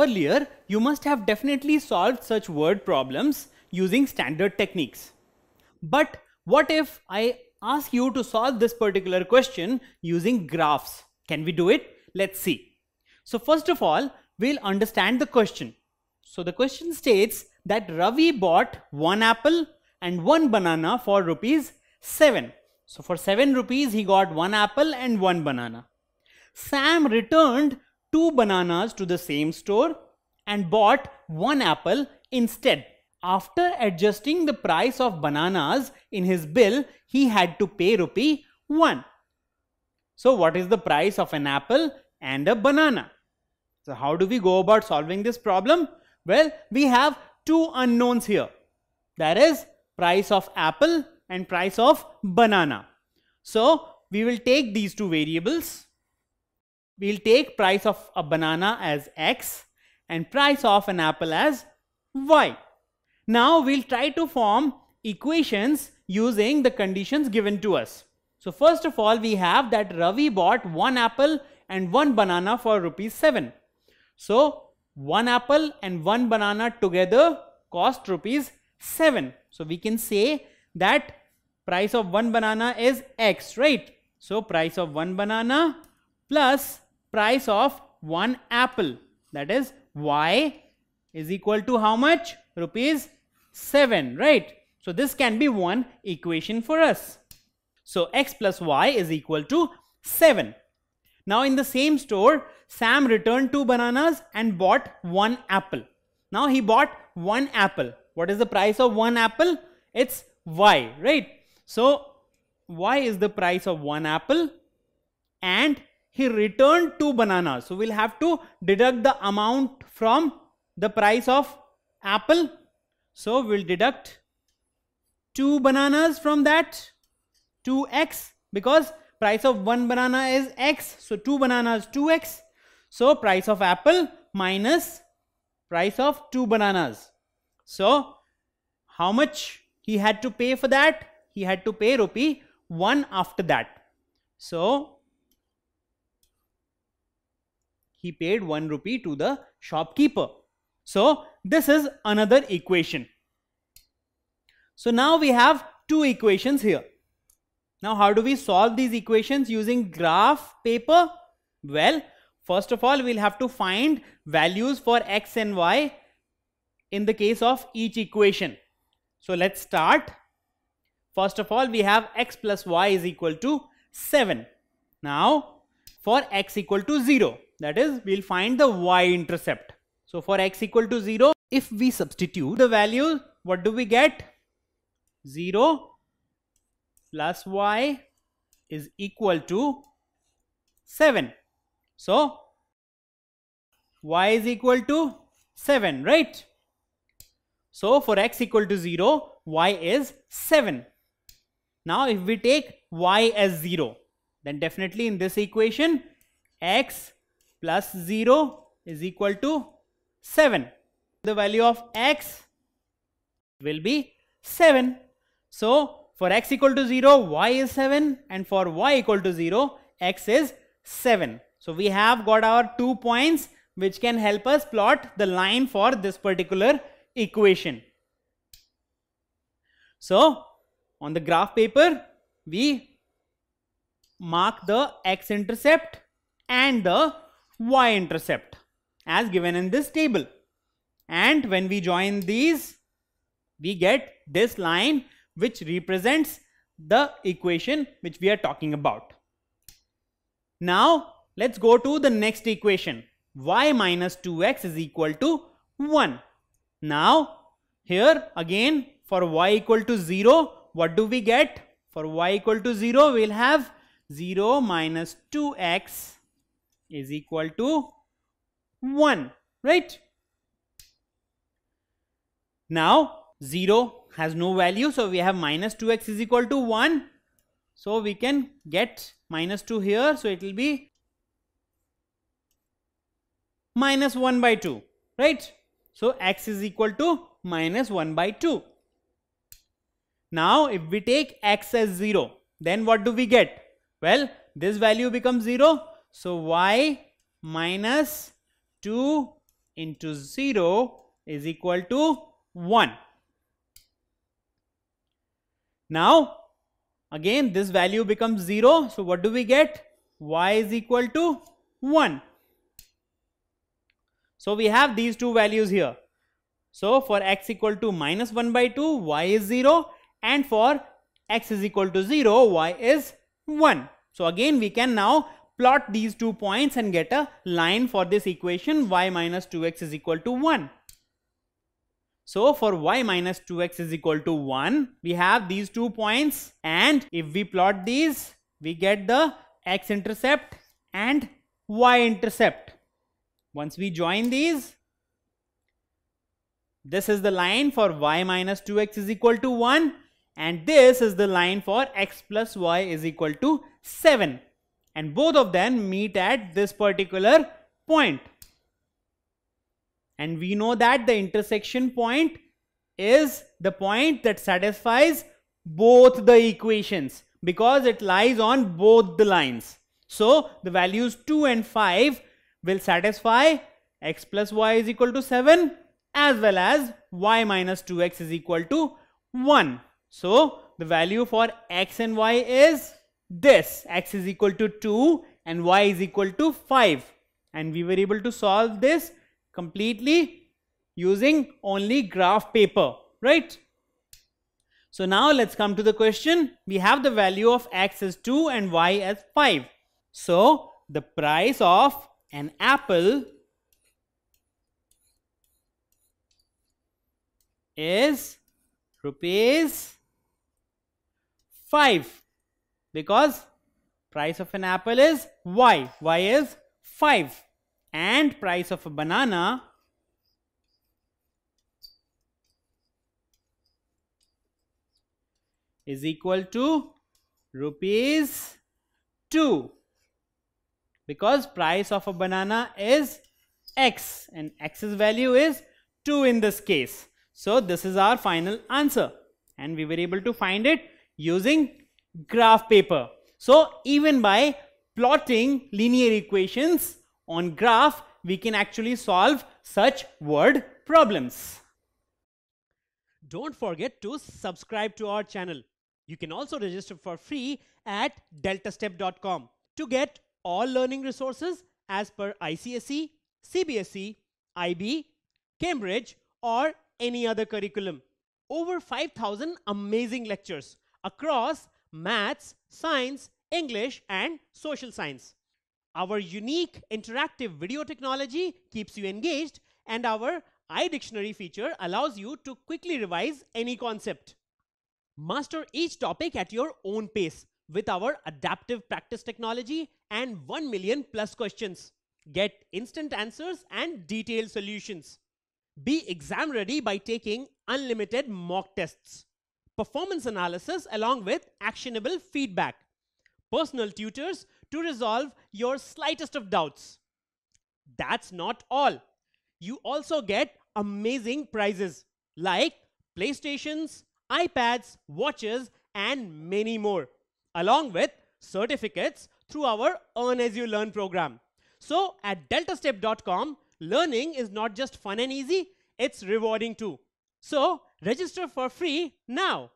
earlier, you must have definitely solved such word problems using standard techniques. But what if I ask you to solve this particular question using graphs? Can we do it? Let's see. So first of all, we'll understand the question. So the question states that Ravi bought 1 apple and 1 banana for rupees 7. So for 7 rupees, he got 1 apple and 1 banana. Sam returned 2 bananas to the same store and bought 1 apple instead. After adjusting the price of bananas in his bill, he had to pay rupee 1. So what is the price of an apple and a banana? So how do we go about solving this problem? Well, we have two unknowns here. That is price of apple and price of banana. So we will take these two variables. We'll take price of a banana as x and price of an apple as y. Now we'll try to form equations using the conditions given to us. So first of all, we have that Ravi bought 1 apple and 1 banana for rupees 7. So 1 apple and 1 banana together cost rupees 7. So we can say that price of 1 banana is x, right? So price of 1 banana plus price of 1 apple, that is y, is equal to how much? Rupees 7, right? So this can be one equation for us. So x plus y is equal to 7. Now in the same store, Sam returned 2 bananas and bought 1 apple. Now he bought 1 apple. What is the price of 1 apple? It's y, right? So y is the price of 1 apple and he returned 2 bananas. So we'll have to deduct the amount from the price of apple. So we'll deduct 2 bananas from that, 2x, because price of 1 banana is x. So 2 bananas, 2x. So price of apple minus price of 2 bananas. So how much he had to pay for that? He had to pay rupee 1 after that. So he paid 1 rupee to the shopkeeper. So this is another equation. So now we have two equations here. Now how do we solve these equations using graph paper? Well, first of all, we'll have to find values for x and y in the case of each equation. So let's start. First of all, we have x plus y is equal to 7. Now for x equal to 0, that is, we'll find the y-intercept. So for x equal to 0, if we substitute the value, what do we get? 0 plus y is equal to 7. So y is equal to 7, right? So for x equal to 0, y is 7. Now if we take y as 0, then definitely in this equation, x plus 0 is equal to 7. The value of x will be 7. So for x equal to 0, y is 7, and for y equal to 0, x is 7. So we have got our 2 points which can help us plot the line for this particular equation. So on the graph paper, we mark the x-intercept and the y-intercept as given in this table. And when we join these, we get this line which represents the equation which we are talking about. Now let's go to the next equation. Y minus 2x is equal to 1. Now here again for y equal to 0, what do we get? For y equal to 0, we'll have 0 minus 2x is equal to 1, right? Now 0 has no value, so we have minus 2x is equal to 1. So we can get minus 2 here, so it will be minus 1 by 2, right? So x is equal to minus 1 by 2. Now if we take x as 0, then what do we get? Well, this value becomes 0. So y minus 2 into 0 is equal to 1. Now again this value becomes 0, so what do we get? Y is equal to 1. So we have these two values here. So for x equal to minus 1 by 2, y is 0, and for x is equal to 0, y is 1. So again we can now plot these 2 points and get a line for this equation y minus 2x is equal to 1. So for y minus 2x is equal to 1, we have these 2 points, and if we plot these, we get the x-intercept and y-intercept. Once we join these, this is the line for y minus 2x is equal to 1, and this is the line for x plus y is equal to 7. And both of them meet at this particular point. And we know that the intersection point is the point that satisfies both the equations because it lies on both the lines. So the values 2 and 5 will satisfy x plus y is equal to 7 as well as y minus 2x is equal to 1. So the value for x and y is this: x is equal to 2 and y is equal to 5. And we were able to solve this completely using only graph paper, right? So now let's come to the question. We have the value of x as 2 and y as 5. So the price of an apple is rupees 5 because price of an apple is y is 5, and price of a banana is equal to rupees 2 because price of a banana is x and x's value is 2 in this case. So this is our final answer, and we were able to find it using graph paper. So even by plotting linear equations on graph, we can actually solve such word problems. Don't forget to subscribe to our channel. You can also register for free at deltastep.com to get all learning resources as per ICSE, CBSE, IB, Cambridge, or any other curriculum. Over 5,000 amazing lectures across maths, science, English, and social science. Our unique interactive video technology keeps you engaged, and our iDictionary feature allows you to quickly revise any concept. Master each topic at your own pace with our adaptive practice technology and 1 million plus questions. Get instant answers and detailed solutions. Be exam ready by taking unlimited mock tests, performance analysis along with actionable feedback, personal tutors to resolve your slightest of doubts. That's not all. You also get amazing prizes like PlayStations, iPads, watches, and many more, along with certificates through our Earn As You Learn program. So at deltastep.com, learning is not just fun and easy, it's rewarding too. So register for free now.